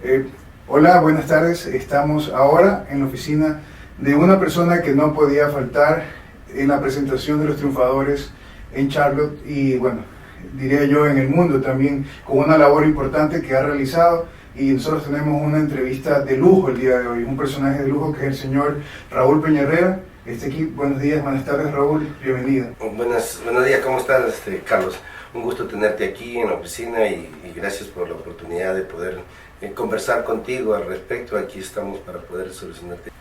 Eh, Hola, buenas tardes. Estamos ahora en la oficina de una persona que no podía faltar en la presentación de los triunfadores en Charlotte y, bueno, diría yo en el mundo también, con una labor importante que ha realizado. Y nosotros tenemos una entrevista de lujo el día de hoy, un personaje de lujo que es el señor Raúl Peñarrera. Aquí, buenos días, buenas tardes, Raúl, bienvenido. Buenos días, ¿cómo estás, Carlos? Un gusto tenerte aquí en la oficina y gracias por la oportunidad de poder conversar contigo al respecto. Aquí estamos para poder solucionarte.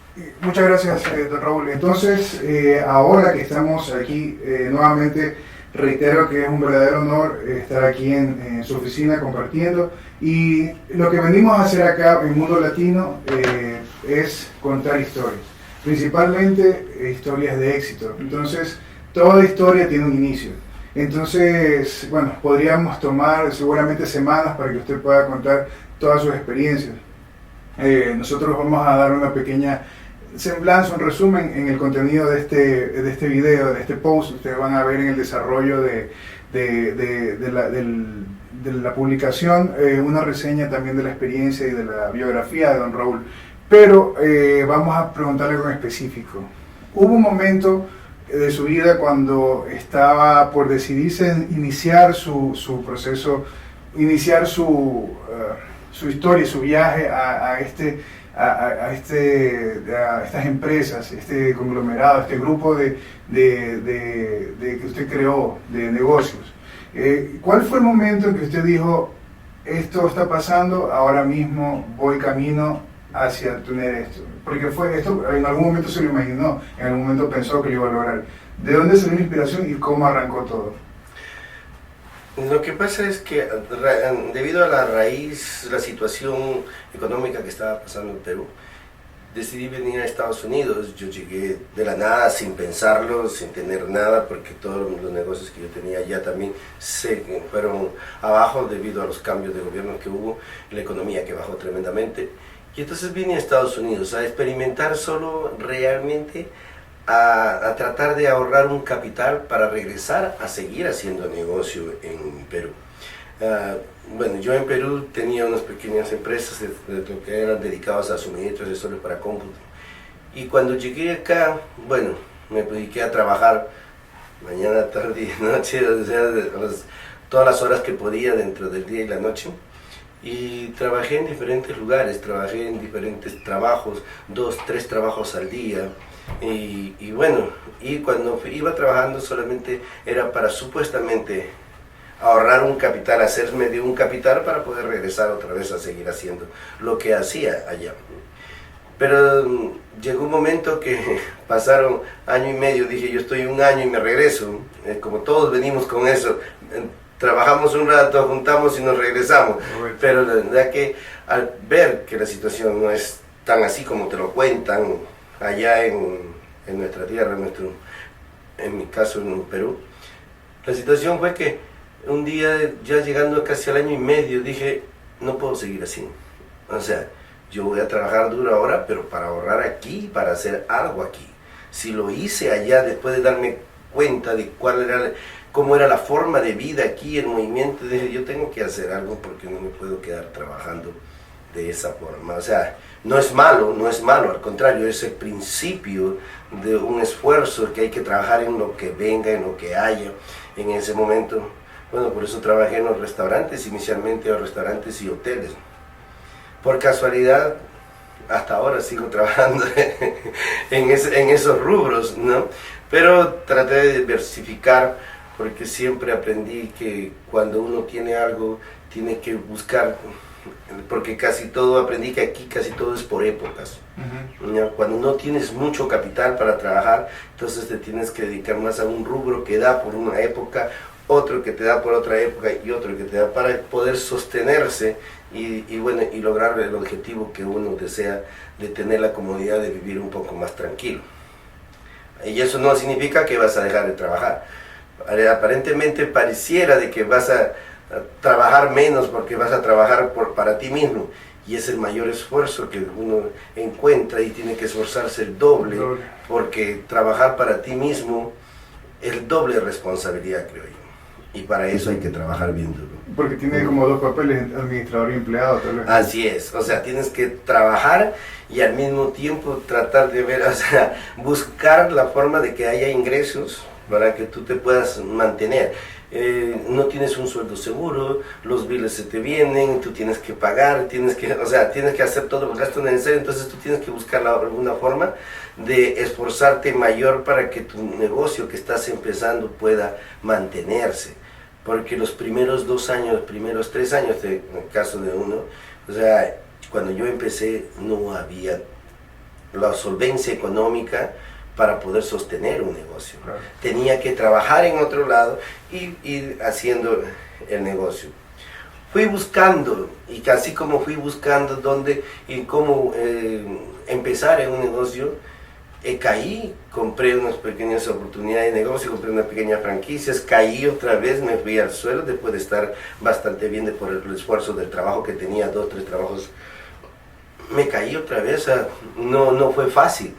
Muchas gracias, don Raúl. Entonces, ahora que estamos aquí nuevamente, reitero que es un verdadero honor estar aquí en su oficina compartiendo. Y lo que venimos a hacer acá en Mundo Latino es contar historias, principalmente historias de éxito. Entonces, toda historia tiene un inicio. Entonces, bueno, podríamos tomar seguramente semanas para que usted pueda contar todas sus experiencias. Nosotros vamos a dar una pequeña semblanza, un resumen en el contenido de este video, de este post. Ustedes van a ver en el desarrollo de la publicación una reseña también de la experiencia y de la biografía de don Raúl. Pero vamos a preguntarle algo en específico. Hubo un momento de su vida cuando estaba por decidirse iniciar su proceso, iniciar su historia, su viaje a estas empresas, este conglomerado, este grupo que usted creó de negocios. ¿Cuál fue el momento en que usted dijo, esto está pasando, ahora mismo voy camino hacia tener esto? Porque fue esto, en algún momento se lo imaginó, en algún momento pensó que lo iba a lograr. ¿De dónde salió la inspiración y cómo arrancó todo? Lo que pasa es que debido a la situación económica que estaba pasando en Perú, decidí venir a Estados Unidos. Yo llegué de la nada, sin pensarlo, sin tener nada, porque todos los negocios que yo tenía allá también se fueron abajo debido a los cambios de gobierno que hubo, la economía que bajó tremendamente. Y entonces vine a Estados Unidos a experimentar solo realmente, a tratar de ahorrar un capital para regresar a seguir haciendo negocio en Perú. Bueno, yo en Perú tenía unas pequeñas empresas que eran dedicadas a suministros de accesorios para cómputo. Y cuando llegué acá, bueno, me dediqué a trabajar mañana, tarde y noche, o sea, todas las horas que podía dentro del día y la noche. Y trabajé en diferentes lugares, trabajé en diferentes trabajos, 2, 3 trabajos al día. Y bueno, y cuando iba trabajando solamente era para supuestamente ahorrar un capital, hacerme de un capital para poder regresar otra vez a seguir haciendo lo que hacía allá. Pero llegó un momento que pasaron año y medio, dije yo estoy un año y me regreso, como todos venimos con eso, trabajamos un rato, juntamos y nos regresamos. Pero la verdad que al ver que la situación no es tan así como te lo cuentan allá en nuestra tierra, en mi caso en Perú, la situación fue que un día, ya llegando casi al año y medio, dije, no puedo seguir así. O sea, yo voy a trabajar duro ahora, pero para ahorrar aquí, para hacer algo aquí. Si lo hice allá, después de darme cuenta de cómo era la forma de vida aquí, el movimiento, dije, yo tengo que hacer algo porque no me puedo quedar trabajando de esa forma. O sea, no es malo, al contrario, es el principio de un esfuerzo que hay que trabajar en lo que venga, en lo que haya en ese momento. Bueno, por eso trabajé en los restaurantes, inicialmente en los restaurantes y hoteles. Por casualidad, hasta ahora sigo trabajando en esos rubros, ¿no? Pero traté de diversificar, porque siempre aprendí que cuando uno tiene algo, tiene que buscar, porque aprendí que aquí casi todo es por épocas. Cuando no tienes mucho capital para trabajar, entonces te tienes que dedicar más a un rubro que da por una época, otro que te da por otra época y otro que te da para poder sostenerse y lograr el objetivo que uno desea, de tener la comodidad de vivir un poco más tranquilo. Y eso no significa que vas a dejar de trabajar. Aparentemente pareciera de que vas a trabajar menos porque vas a trabajar para ti mismo, y es el mayor esfuerzo que uno encuentra, y tiene que esforzarse el doble, porque trabajar para ti mismo es el doble responsabilidad, creo yo. Y para eso hay que trabajar bien duro. Porque tiene como dos papeles, administrador y empleado, tal vez. Así es, o sea, tienes que trabajar y al mismo tiempo tratar de ver, o sea, buscar la forma de que haya ingresos para que tú te puedas mantener. No tienes un sueldo seguro, los biles se te vienen, tú tienes que pagar, o sea, tienes que hacer todo el gasto necesario, entonces tú tienes que buscar alguna forma de esforzarte mayor para que tu negocio que estás empezando pueda mantenerse. Porque los primeros 2 años, los primeros 3 años, en el caso de uno, o sea, cuando yo empecé no había la solvencia económica para poder sostener un negocio. Claro. Tenía que trabajar en otro lado y ir haciendo el negocio. Fui buscando, y así como fui buscando dónde y cómo empezar en un negocio, caí, compré unas pequeñas oportunidades de negocio, compré una pequeña franquicia, caí otra vez, me fui al suelo después de estar bastante bien por el esfuerzo del trabajo que tenía, 2, 3 trabajos. Me caí otra vez, no fue fácil.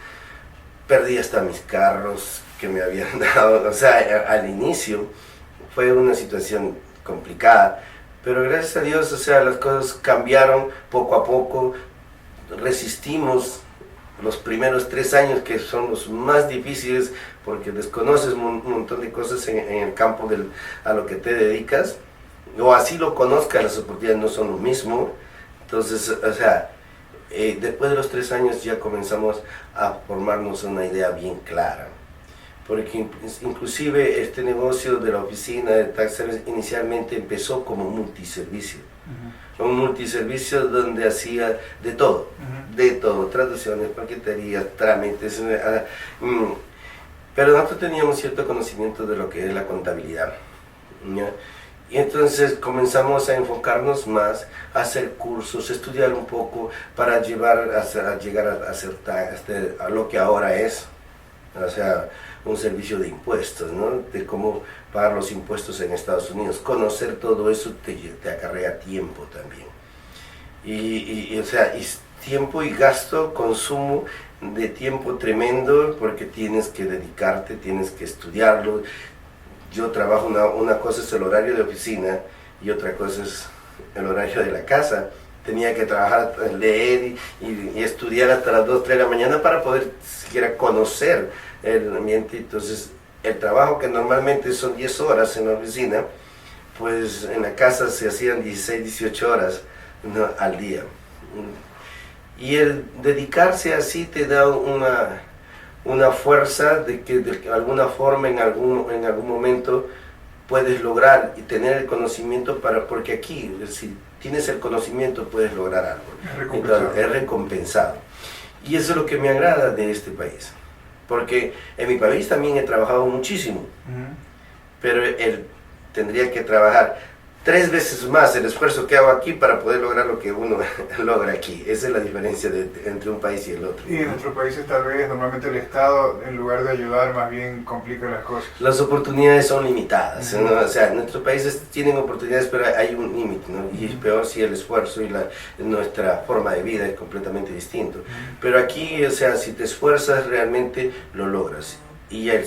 Perdí hasta mis carros que me habían dado, o sea, al inicio fue una situación complicada, pero gracias a Dios, o sea, las cosas cambiaron poco a poco, resistimos los primeros 3 años que son los más difíciles porque desconoces un montón de cosas en el campo a lo que te dedicas, o así lo conozcas, las oportunidades no son lo mismo, entonces, o sea, después de los 3 años ya comenzamos a formarnos una idea bien clara, porque inclusive este negocio de la oficina de Tax Service inicialmente empezó como multiservicio. Un multiservicio donde hacía de todo, traducciones, paqueterías, trámites, pero nosotros teníamos cierto conocimiento de lo que es la contabilidad, ¿ya? Y entonces comenzamos a enfocarnos más, a hacer cursos, estudiar un poco para llegar a hacer a lo que ahora es, o sea, un servicio de impuestos, ¿no? De cómo pagar los impuestos en Estados Unidos. Conocer todo eso te acarrea tiempo también. O sea, y tiempo y gasto, consumo de tiempo tremendo, porque tienes que dedicarte, tienes que estudiarlo. Yo trabajo, una cosa es el horario de oficina y otra cosa es el horario de la casa. Tenía que trabajar, leer y estudiar hasta las 2, 3 de la mañana para poder siquiera conocer el ambiente. Entonces, el trabajo que normalmente son 10 horas en la oficina, pues en la casa se hacían 16, 18 horas, ¿no?, al día. Y el dedicarse así te da una fuerza de que de alguna forma en algún momento puedes lograr y tener el conocimiento porque aquí, si tienes el conocimiento, puedes lograr algo. Entonces, es recompensado. Y eso es lo que me agrada de este país. Porque en mi país también he trabajado muchísimo, pero él tendría que trabajar 3 veces más el esfuerzo que hago aquí para poder lograr lo que uno logra aquí. Esa es la diferencia entre un país y el otro. Y en nuestros países tal vez normalmente el Estado, en lugar de ayudar, más bien complica las cosas. Las oportunidades son limitadas, ¿no? O sea, nuestros países tienen oportunidades, pero hay un límite, ¿no? Y es peor si el esfuerzo y nuestra forma de vida es completamente distinto. Pero aquí, o sea, si te esfuerzas realmente lo logras. Y el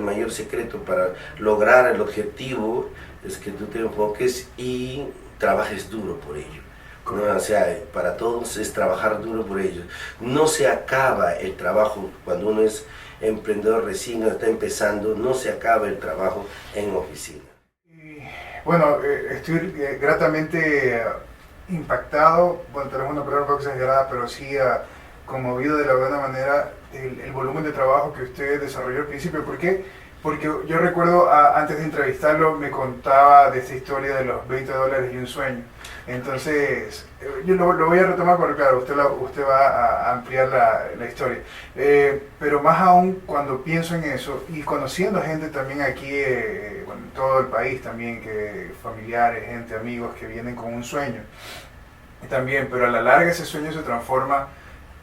mayor secreto para lograr el objetivo es que tú te enfoques y trabajes duro por ello, ¿no? O sea, para todos es trabajar duro por ello. No se acaba el trabajo cuando uno es emprendedor recién, está empezando, no se acaba el trabajo en oficina. Y, bueno, estoy gratamente impactado, bueno, tenemos una palabra un poco exagerada, pero sí conmovido de la buena manera el volumen de trabajo que usted desarrolló al principio. ¿Por qué? Porque yo recuerdo, antes de entrevistarlo, me contaba de esta historia de los $20 y un sueño. Entonces, yo lo voy a retomar porque, claro, usted va a ampliar la historia. Pero más aún cuando pienso en eso y conociendo gente también aquí, bueno, en todo el país también, familiares, gente, amigos que vienen con un sueño. También, pero a la larga ese sueño se transforma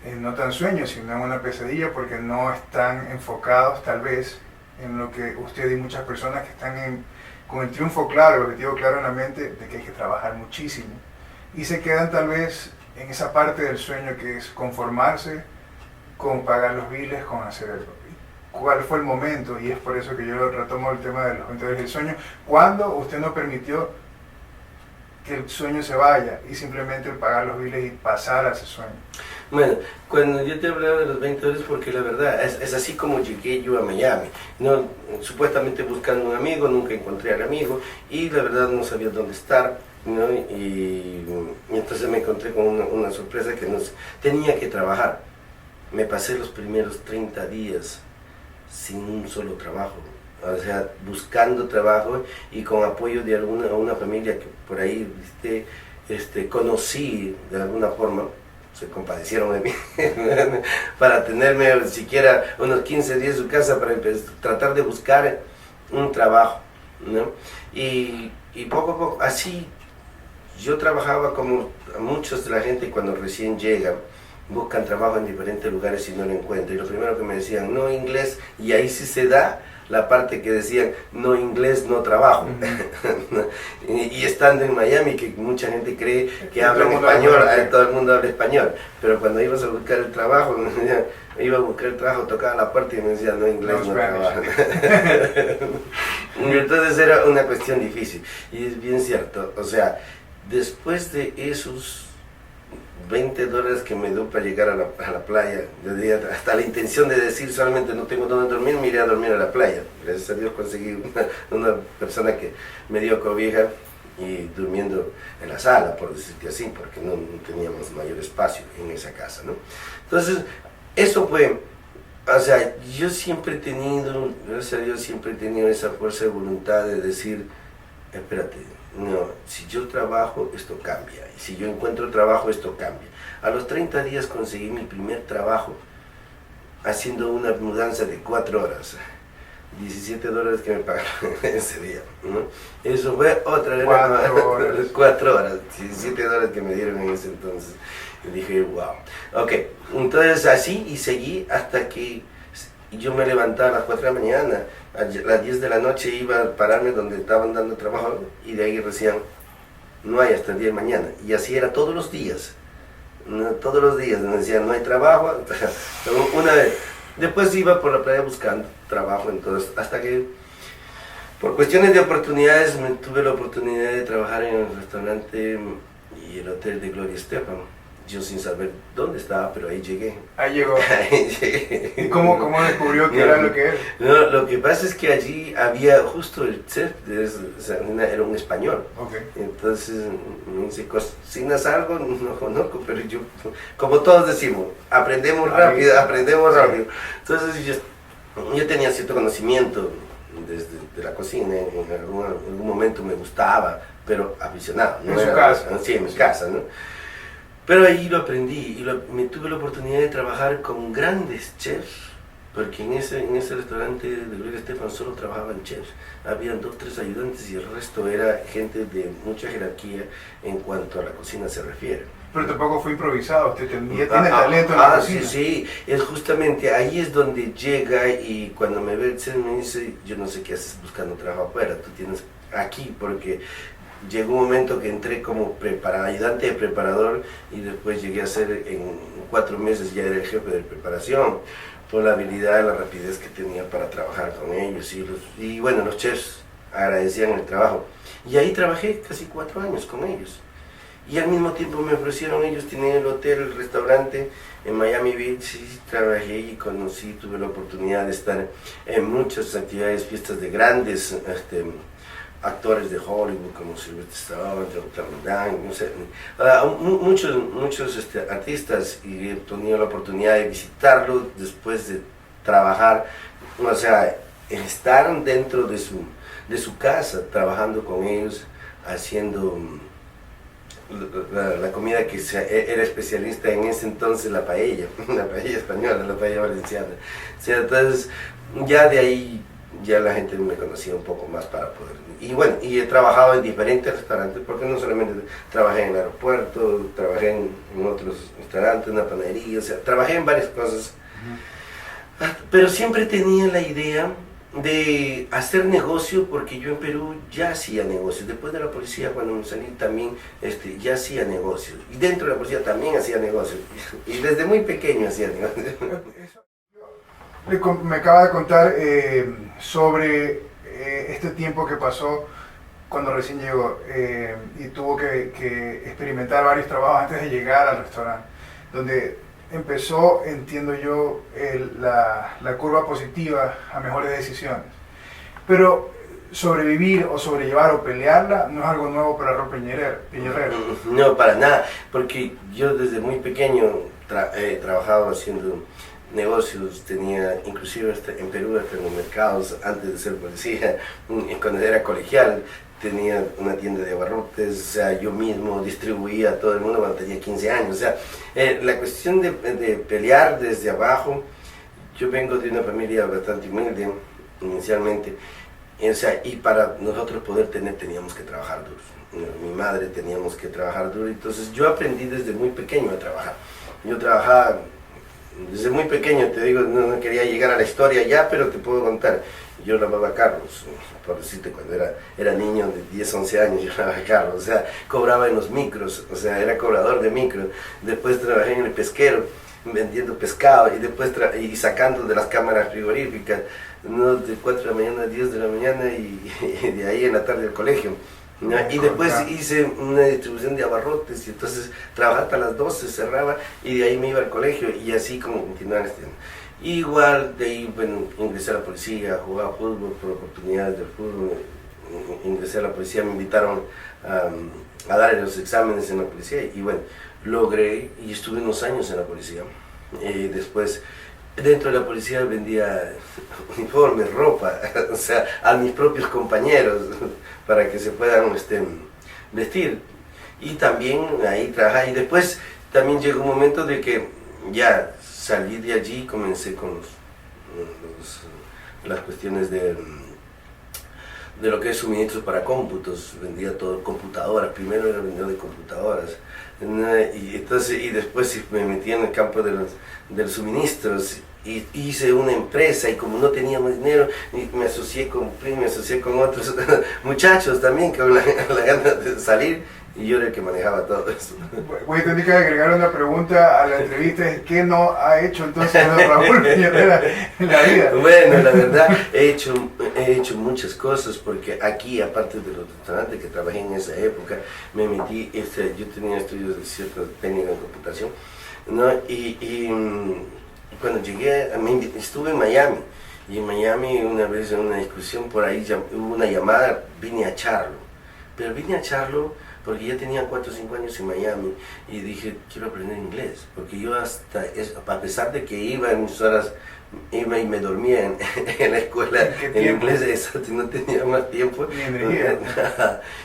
en no tan sueño, sino en una pesadilla porque no están enfocados tal vez en lo que usted y muchas personas que están con el triunfo claro, el objetivo claro en la mente de que hay que trabajar muchísimo y se quedan tal vez en esa parte del sueño que es conformarse con pagar los biles, con hacer eso. cuál fue el momento, y es por eso que yo retomo el tema de los 20 días del sueño, cuando usted no permitió que el sueño se vaya y simplemente pagar los biles y pasar a ese sueño. Bueno, cuando yo te hablaba de los 20 dólares, porque la verdad es así como llegué yo a Miami, ¿no? Supuestamente buscando un amigo, nunca encontré al amigo y la verdad no sabía dónde estar, ¿no? Y entonces me encontré con una sorpresa que tenía que trabajar. Me pasé los primeros 30 días sin un solo trabajo, o sea, buscando trabajo y con apoyo de una familia que por ahí conocí de alguna forma. Se compadecieron de mí para tenerme siquiera unos 15 días en su casa para tratar de buscar un trabajo, ¿no? Y poco a poco, así yo trabajaba como muchos de la gente cuando recién llegan, buscan trabajo en diferentes lugares y no lo encuentran. Y lo primero que me decían, no inglés, y ahí sí se da la parte que decían, no inglés, no trabajo. y estando en Miami, que mucha gente cree que hablan español, todo el mundo habla español, pero cuando ibas a buscar el trabajo, iba a buscar el trabajo, tocaba la puerta y me decían, no inglés, no trabajo. Entonces era una cuestión difícil, y es bien cierto, o sea, después de esos 20 dólares que me dio para llegar a la playa, hasta la intención de decir solamente no tengo dónde dormir, me iré a dormir a la playa. Gracias a Dios conseguí una persona que me dio cobija y durmiendo en la sala, por decirte así, porque no teníamos mayor espacio en esa casa, ¿no? Entonces, eso fue, o sea, yo siempre he tenido, gracias a Dios, siempre he tenido esa fuerza de voluntad de decir, espérate, no, si yo trabajo, esto cambia. Y si yo encuentro trabajo, esto cambia. A los 30 días conseguí mi primer trabajo haciendo una mudanza de 4 horas. 17 dólares que me pagaron ese día, ¿no? Eso fue otra vez. 4 horas. 17 dólares que me dieron en ese entonces. Y dije, wow. Ok, entonces así y seguí hasta que yo me levantaba a las 4 de la mañana. A las 10 de la noche iba a pararme donde estaban dando trabajo y de ahí decían, no hay hasta el día de mañana. Y así era todos los días, ¿no? Todos los días me decían, no hay trabajo. Una vez, después iba por la playa buscando trabajo, entonces, hasta que por cuestiones de oportunidades tuve la oportunidad de trabajar en el restaurante y el hotel de Gloria Estefan. Yo sin saber dónde estaba, pero ahí llegué. Ahí llegó. Ahí llegué. ¿Y cómo descubrió que era lo que era? No, lo que pasa es que allí había justo el chef, era un español. Okay. Entonces me dice, ¿cocinas algo? No conozco, pero yo, como todos decimos, aprendemos rápido. Entonces yo tenía cierto conocimiento de la cocina, en algún momento me gustaba, pero aficionado. ¿En su casa? Sí, en mi casa, ¿no? Pero ahí lo aprendí y me tuve la oportunidad de trabajar con grandes chefs, porque en ese restaurante de Gloria Estefan solo trabajaban chefs. Habían 2 o 3 ayudantes y el resto era gente de mucha jerarquía en cuanto a la cocina se refiere. Pero tampoco fue improvisado, usted tiene talento en la cocina. Sí, es justamente ahí es donde llega y cuando me ve el chef me dice, yo no sé qué haces buscando trabajo afuera, tú tienes aquí, porque llegó un momento que entré como ayudante de preparador y después llegué a ser, en 4 meses ya era el jefe de preparación, por la habilidad y la rapidez que tenía para trabajar con ellos. Y bueno, los chefs agradecían el trabajo. Y ahí trabajé casi 4 años con ellos. Y al mismo tiempo me ofrecieron, ellos tenían el hotel, el restaurante en Miami Beach, y trabajé y conocí, tuve la oportunidad de estar en muchas actividades, fiestas de grandes actores de Hollywood como Sylvester Stallone, John Travolta, no sé, muchos artistas, y he tenido la oportunidad de visitarlos después de trabajar, o sea, estar dentro de su casa, trabajando con ellos, haciendo la comida que era especialista en ese entonces, la paella española, la paella valenciana. O sea, entonces ya de ahí ya la gente me conocía un poco más para poder. Y bueno, y he trabajado en diferentes restaurantes, porque no solamente trabajé en el aeropuerto, trabajé en otros restaurantes, en una panadería, o sea, trabajé en varias cosas. Pero siempre tenía la idea de hacer negocio, porque yo en Perú ya hacía negocios. Después de la policía, cuando me salí también ya hacía negocios. Y dentro de la policía también hacía negocios. Y desde muy pequeño hacía negocios. Me acaba de contar sobre este tiempo que pasó cuando recién llegó y tuvo que experimentar varios trabajos antes de llegar al restaurante, donde empezó, entiendo yo, la curva positiva a mejores decisiones. Pero sobrevivir o sobrellevar o pelearla no es algo nuevo para Ron Piñerero. No, para nada, porque yo desde muy pequeño he trabajado haciendo negocios, tenía inclusive en Perú hasta en los mercados antes de ser policía, cuando era colegial tenía una tienda de abarrotes, o sea, yo mismo distribuía a todo el mundo cuando tenía 15 años, o sea, la cuestión de pelear desde abajo, yo vengo de una familia bastante humilde inicialmente, o sea, y para nosotros poder tener teníamos que trabajar duro, mi madre teníamos que trabajar duro, entonces yo aprendí desde muy pequeño a trabajar, yo trabajaba desde muy pequeño, te digo, no quería llegar a la historia ya, pero te puedo contar. Yo lavaba carros, por decirte, cuando era niño de 10, 11 años, yo lavaba carros, o sea, cobraba en los micros, o sea, era cobrador de micro. Después trabajé en el pesquero, vendiendo pescado, y después y sacando de las cámaras frigoríficas, ¿no? De 4 de la mañana a 10 de la mañana, y de ahí en la tarde al colegio. ¿No? Y después hice una distribución de abarrotes y entonces trabajaba hasta las 12, cerraba y de ahí me iba al colegio y así como continuar este. Igual de ahí, bueno, ingresé a la policía, jugaba fútbol por oportunidades del fútbol, ingresé a la policía, me invitaron a dar los exámenes en la policía y bueno, logré y estuve unos años en la policía. Después dentro de la policía vendía uniformes, ropa, o sea, a mis propios compañeros para que se puedan vestir. Y también ahí trabajaba. Y después también llegó un momento de que ya salí de allí y comencé con las cuestiones de lo que es suministros para cómputos. Vendía todo, computadoras. Primero era vendedor de computadoras. Y, entonces, y después me metí en el campo de los suministros y hice una empresa y como no teníamos dinero me asocié con otros muchachos también con la ganas de salir y yo era el que manejaba todo eso. Voy a tener que agregar una pregunta a la entrevista, es ¿qué no ha hecho entonces Raúl Piñerero en la vida? Bueno, la verdad he hecho muchas cosas porque aquí, aparte de los restaurantes que trabajé en esa época, me metí, yo tenía estudios de cierta técnica en computación, ¿no? Y cuando llegué, estuve en Miami y en Miami una vez en una discusión por ahí hubo una llamada, vine a echarlo, pero vine a echarlo porque ya tenía 4 o 5 años en Miami y dije, quiero aprender inglés, porque yo a pesar de que iba en mis horas, iba y me dormía en la escuela en inglés, exacto, no tenía más tiempo. Ni energía.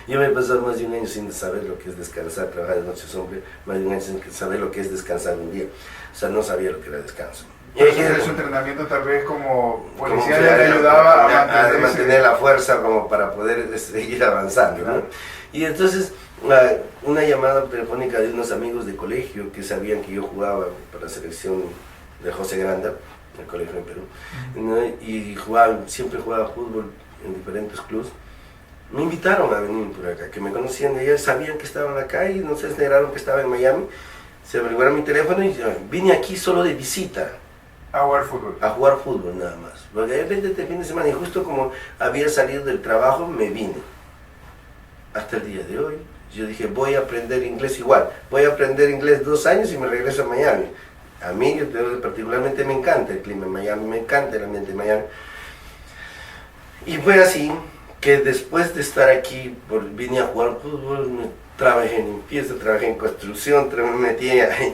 Yo me he pasado más de un año sin saber lo que es descansar, trabajar de noche hombre, más de un año sin saber lo que es descansar un día, o sea, no sabía lo que era descanso. Entonces su entrenamiento tal vez como policía le ayudaba a mantener la fuerza como para poder seguir avanzando, ¿no? Y entonces una llamada telefónica de unos amigos de colegio que sabían que yo jugaba para la selección de José Granda, el colegio en Perú, ¿no? Y siempre jugaba fútbol en diferentes clubes. Me invitaron a venir por acá, que me conocían de allá, sabían que estaba acá y no se enteraron que estaba en Miami, se averiguaron mi teléfono y vine aquí solo de visita. A jugar fútbol. A jugar fútbol nada más. Porque de repente este fin de semana, y justo como había salido del trabajo, me vine. Hasta el día de hoy, yo dije, voy a aprender inglés igual. Voy a aprender inglés 2 años y me regreso a Miami. A mí particularmente me encanta el clima en Miami, me encanta el ambiente de Miami. Y fue así que después de estar aquí, vine a jugar fútbol, trabajé en limpieza, trabajé en construcción, me metí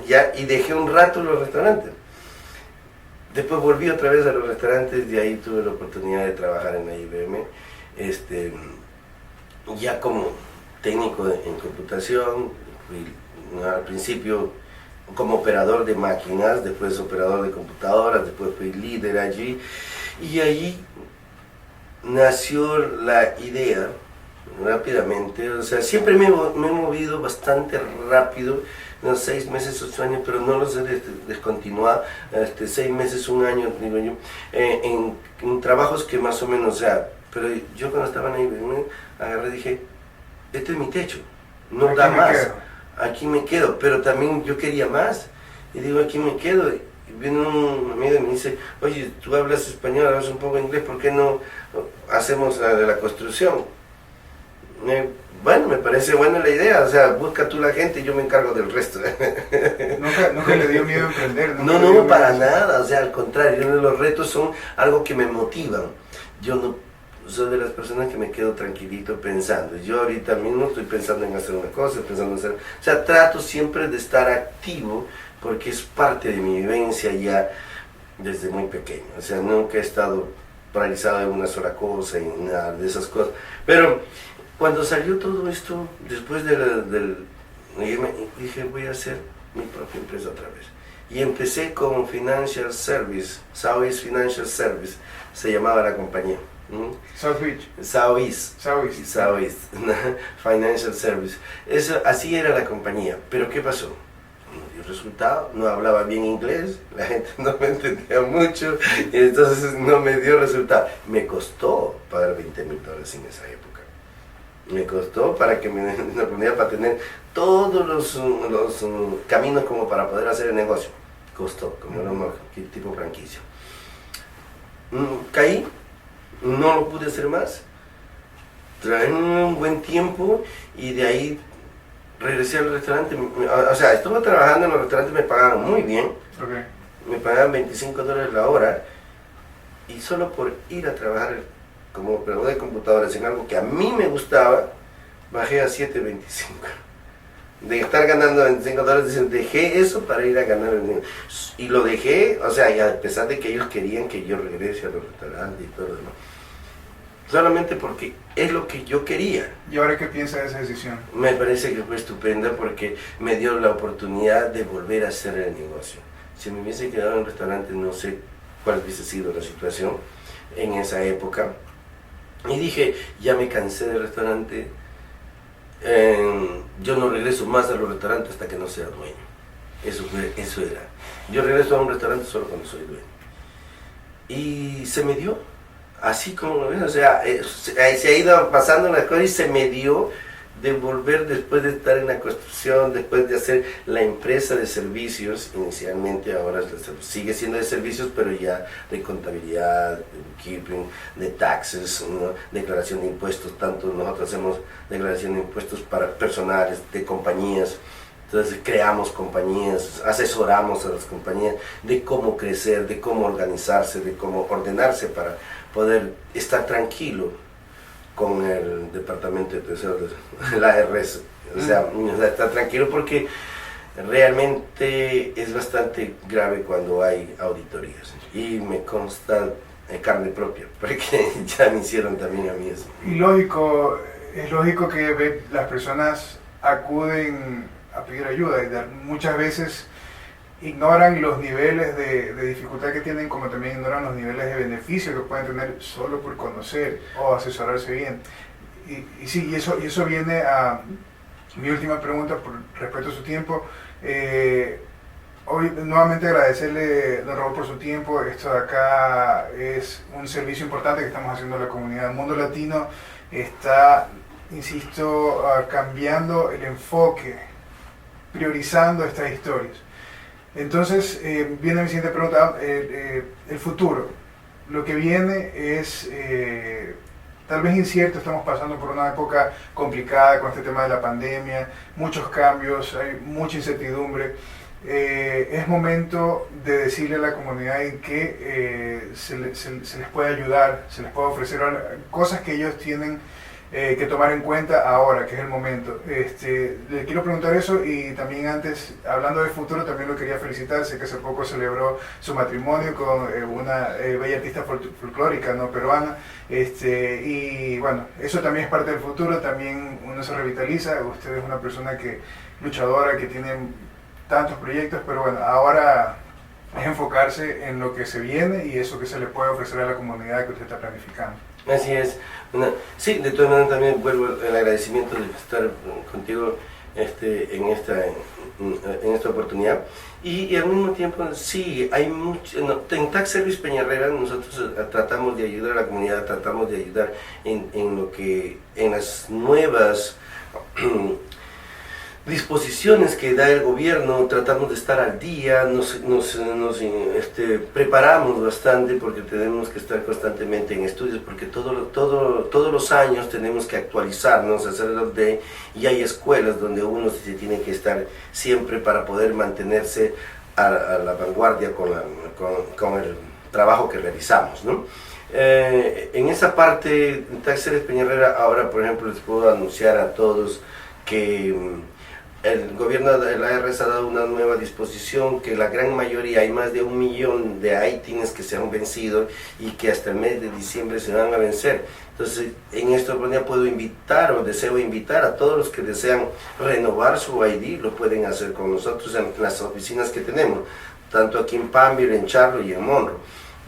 ya y dejé un rato los restaurantes. Después volví otra vez a los restaurantes y ahí tuve la oportunidad de trabajar en la IBM, ya como técnico en computación, al principio como operador de máquinas, después operador de computadoras, después fui líder allí y allí nació la idea rápidamente, o sea, siempre me he movido bastante rápido, unos 6 meses, 8 años, pero no los he descontinuado, 6 meses, 1 año, digo yo, en trabajos que más o menos, o sea, pero yo cuando estaba en IBM, agarré y dije, este es mi techo, no da más, aquí me quedo, pero también yo quería más, y digo, aquí me quedo, Y viene un amigo y me dice, oye, tú hablas español, hablas un poco inglés, ¿por qué no hacemos la de la construcción? Bueno, me parece buena la idea, o sea, busca tú la gente y yo me encargo del resto. Nunca le dio miedo emprender. No, para nada, o sea, al contrario, los retos son algo que me motivan. Yo no soy de las personas que me quedo tranquilito pensando. Yo ahorita mismo estoy pensando en hacer una cosa, pensando en hacer... O sea, trato siempre de estar activo porque es parte de mi vivencia ya desde muy pequeño. O sea, nunca he estado paralizado en una sola cosa y nada de esas cosas. Pero cuando salió todo esto, después dije, voy a hacer mi propia empresa otra vez. Y empecé con Financial Service, Southeast Financial Service, se llamaba la compañía. Southeast Financial Service. Así era la compañía. Pero ¿qué pasó? No dio resultado, no hablaba bien inglés, la gente no me entendía mucho, y entonces no me dio resultado. Me costó pagar $20,000 en esa época. Me costó para que me ponía para tener todos los caminos como para poder hacer el negocio. Costó, como tipo franquicia. Caí, no lo pude hacer más. Traje un buen tiempo y de ahí regresé al restaurante. O sea, estuve trabajando en los restaurantes, me pagaban muy bien. Okay. Me pagaban $25 la hora y solo por ir a trabajar como operador de computadoras en algo que a mí me gustaba, bajé a $7.25. De estar ganando $25, dejé eso para ir a ganar el dinero. Y lo dejé, o sea, y a pesar de que ellos querían que yo regrese a los restaurantes y todo lo demás. Solamente porque es lo que yo quería. ¿Y ahora qué piensa de esa decisión? Me parece que fue estupenda porque me dio la oportunidad de volver a hacer el negocio. Si me hubiese quedado en el restaurante, no sé cuál hubiese sido la situación en esa época. Y dije, ya me cansé del restaurante, yo no regreso más a los restaurantes hasta que no sea dueño. Eso era. Yo regreso a un restaurante solo cuando soy dueño. Y se me dio, así como lo ves, o sea, se ha ido pasando las cosas y se me dio de volver después de estar en la construcción, después de hacer la empresa de servicios, inicialmente ahora sigue siendo de servicios, pero ya de contabilidad, de bookkeeping, de taxes, ¿no? Declaración de impuestos, tanto nosotros hacemos declaración de impuestos para personales, de compañías, entonces creamos compañías, asesoramos a las compañías de cómo crecer, de cómo organizarse, de cómo ordenarse para poder estar tranquilo con el departamento de tesoro, la ARS, o sea, está tranquilo porque realmente es bastante grave cuando hay auditorías y me consta carne propia, porque ya me hicieron también a mí eso. Y es lógico que las personas acuden a pedir ayuda y muchas veces ignoran los niveles de dificultad que tienen, como también ignoran los niveles de beneficio que pueden tener solo por conocer o asesorarse bien. Y sí, y eso viene a mi última pregunta por respecto a su tiempo. Hoy nuevamente agradecerle, don Raúl, por su tiempo. Esto de acá es un servicio importante que estamos haciendo a la comunidad. El mundo latino está, insisto, cambiando el enfoque, priorizando estas historias. Entonces, viene mi siguiente pregunta, el futuro. Lo que viene es, tal vez incierto, estamos pasando por una época complicada con este tema de la pandemia, muchos cambios, hay mucha incertidumbre. Es momento de decirle a la comunidad en que se les puede ayudar, se les puede ofrecer cosas que ellos tienen que tomar en cuenta ahora, que es el momento. Le quiero preguntar eso y también antes, hablando del futuro, también lo quería felicitar. Sé que hace poco celebró su matrimonio con una bella artista folclórica, ¿no?, peruana. Y bueno, eso también es parte del futuro, también uno se revitaliza. Usted es una persona luchadora, que tiene tantos proyectos, pero bueno, ahora es enfocarse en lo que se viene y eso que se le puede ofrecer a la comunidad que usted está planificando. Así es. Sí, de todas maneras también vuelvo el agradecimiento de estar contigo en esta oportunidad. Y al mismo tiempo, sí, hay mucho. En Tax Service Peñarrera nosotros tratamos de ayudar a la comunidad, tratamos de ayudar en las nuevas disposiciones que da el gobierno, tratamos de estar al día, preparamos bastante porque tenemos que estar constantemente en estudios, porque todos los años tenemos que actualizarnos, hacer el update, y hay escuelas donde uno se tiene que estar siempre para poder mantenerse a la vanguardia con el trabajo que realizamos, ¿no? En esa parte, Tax Service Peñarera, ahora por ejemplo les puedo anunciar a todos que el gobierno de la ARS ha dado una nueva disposición, que la gran mayoría, hay más de 1 millón de ITINs que se han vencido y que hasta el mes de diciembre se van a vencer. Entonces, en esta oportunidad puedo invitar o deseo invitar a todos los que desean renovar su ID, lo pueden hacer con nosotros en las oficinas que tenemos, tanto aquí en Panville, en Charlo y en Monroe.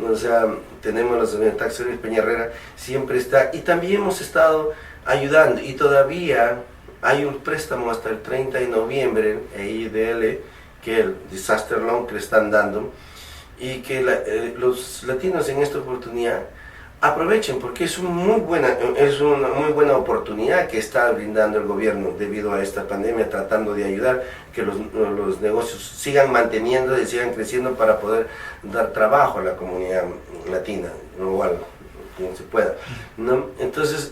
O sea, tenemos la Tax Service Peñarera, siempre está, y también hemos estado ayudando, y todavía hay un préstamo hasta el 30 de noviembre, EIDL, que el Disaster Loan que le están dando, y que los latinos en esta oportunidad aprovechen, porque es una muy buena oportunidad que está brindando el gobierno debido a esta pandemia, tratando de ayudar que los negocios sigan manteniendo y sigan creciendo para poder dar trabajo a la comunidad latina, global, quien se pueda, ¿no? Entonces,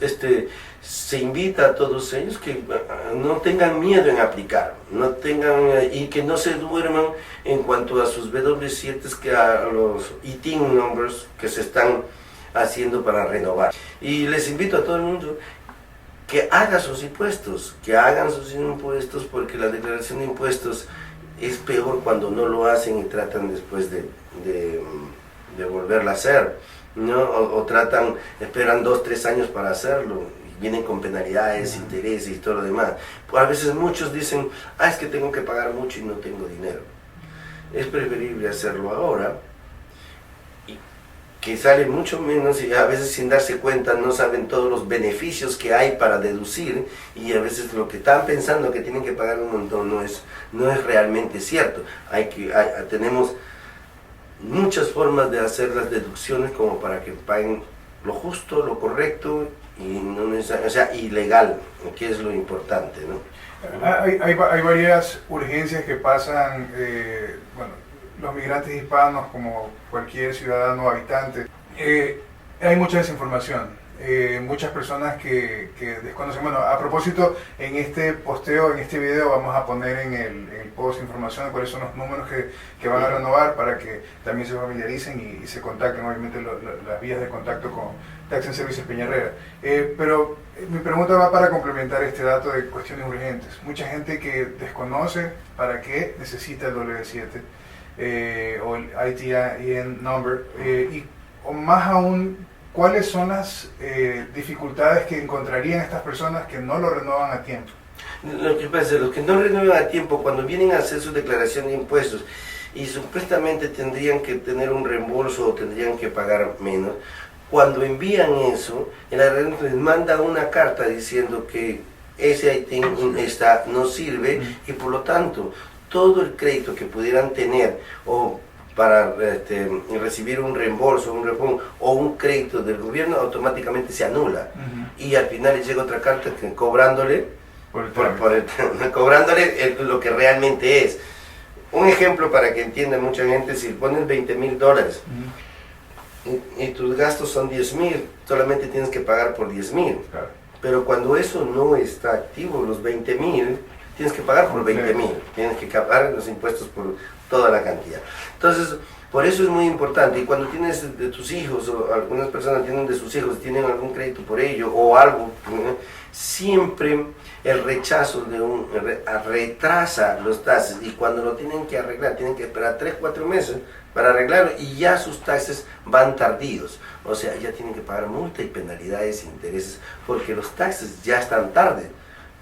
se invita a todos ellos que no tengan miedo en aplicar, y que no se duerman en cuanto a sus W7, que a los ITIN numbers que se están haciendo para renovar. Y les invito a todo el mundo que hagan sus impuestos, porque la declaración de impuestos es peor cuando no lo hacen y tratan después de volverla a hacer, ¿no? O esperan 2-3 años para hacerlo, y vienen con penalidades, intereses y todo lo demás. A veces muchos dicen, es que tengo que pagar mucho y no tengo dinero. Es preferible hacerlo ahora, que sale mucho menos, y a veces sin darse cuenta no saben todos los beneficios que hay para deducir, y a veces lo que están pensando que tienen que pagar un montón no es realmente cierto. Tenemos muchas formas de hacer las deducciones como para que paguen lo justo, lo correcto y legal, que es lo importante, ¿no? Hay varias urgencias que pasan, los migrantes hispanos, como cualquier ciudadano habitante. Hay mucha desinformación, muchas personas que desconocen. Bueno, a propósito, en este posteo, en este video, vamos a poner en el post información de cuáles son los números que van a renovar, para que también se familiaricen y se contacten, obviamente, las vías de contacto con Tax and Services Peñarera. Pero mi pregunta va para complementar este dato de cuestiones urgentes. Mucha gente que desconoce para qué necesita el W7, o el ITIN number, o más aún, ¿cuáles son las dificultades que encontrarían estas personas que no lo renuevan a tiempo? Lo que pasa es que los que no renuevan a tiempo, cuando vienen a hacer su declaración de impuestos y supuestamente tendrían que tener un reembolso o tendrían que pagar menos, cuando envían eso, el IRS les manda una carta diciendo que ese ITIN no sirve, y por lo tanto todo el crédito que pudieran tener o para recibir un reembolso, un refund o un crédito del gobierno, automáticamente se anula. Y al final les llega otra carta cobrándole lo que realmente es. Un ejemplo para que entienda mucha gente: si pones $20,000 y tus gastos son 10,000, solamente tienes que pagar por 10,000. Claro. Pero cuando eso no está activo, los 20,000, tienes que pagar por 20,000, tienes que pagar los impuestos por toda la cantidad. Entonces, por eso es muy importante. Y cuando tienes de tus hijos, o algunas personas tienen de sus hijos, tienen algún crédito por ello o algo, siempre el rechazo retrasa los taxes, y cuando lo tienen que arreglar, tienen que esperar 3-4 meses para arreglarlo, y ya sus taxes van tardíos. O sea, ya tienen que pagar multa y penalidades e intereses, porque los taxes ya están tarde.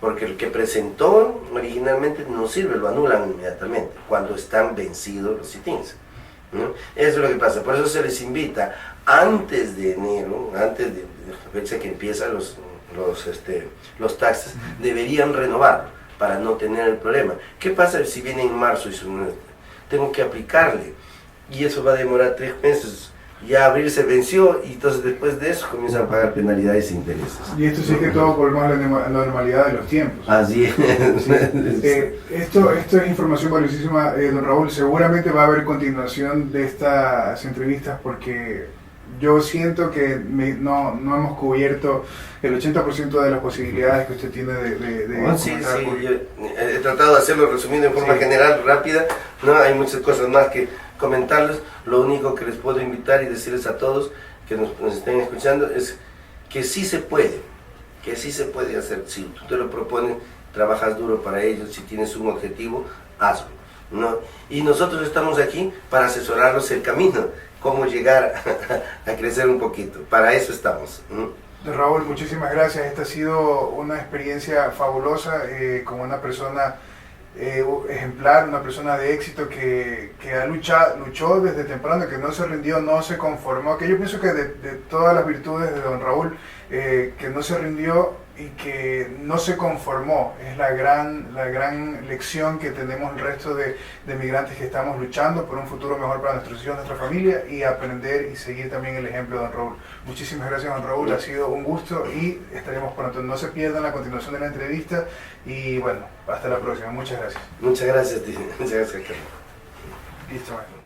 Porque el que presentó originalmente no sirve, lo anulan inmediatamente cuando están vencidos los ITINs, ¿no? Eso es lo que pasa. Por eso se les invita antes de enero, antes de la fecha que empiezan los taxes, deberían renovar para no tener el problema. ¿Qué pasa si viene en marzo y tengo que aplicarle? Y eso va a demorar 3 meses. ya abril se venció y entonces después de eso comienzan a pagar penalidades e intereses. Y esto sí que todo volvemos a la normalidad de los tiempos. Así es. Sí. Esto es información valiosísima, don Raúl. Seguramente va a haber continuación de estas entrevistas porque yo siento que no hemos cubierto el 80% de las posibilidades que usted tiene de sí, yo he tratado de hacerlo resumido en forma general, rápida. No hay muchas cosas más que comentarles. Lo único que les puedo invitar y decirles a todos que nos estén escuchando es que sí se puede hacer. Si tú te lo propones, trabajas duro para ello, si tienes un objetivo, hazlo, ¿no? Y nosotros estamos aquí para asesorarlos el camino, cómo llegar a crecer un poquito. Para eso estamos. Don Raúl, muchísimas gracias. Esta ha sido una experiencia fabulosa, con una persona ejemplar, una persona de éxito que luchó desde temprano, que no se rindió, no se conformó, que yo pienso que de todas las virtudes de don Raúl, que no se rindió y que no se conformó, es la gran lección que tenemos el resto de migrantes que estamos luchando por un futuro mejor para nuestros hijos, nuestra familia, y aprender y seguir también el ejemplo de don Raúl. Muchísimas gracias, don Raúl, ha sido un gusto y estaremos pronto. No se pierdan la continuación de la entrevista y bueno, hasta la próxima. Muchas gracias. Muchas gracias, tío. Muchas gracias, Carlos. Listo, bueno.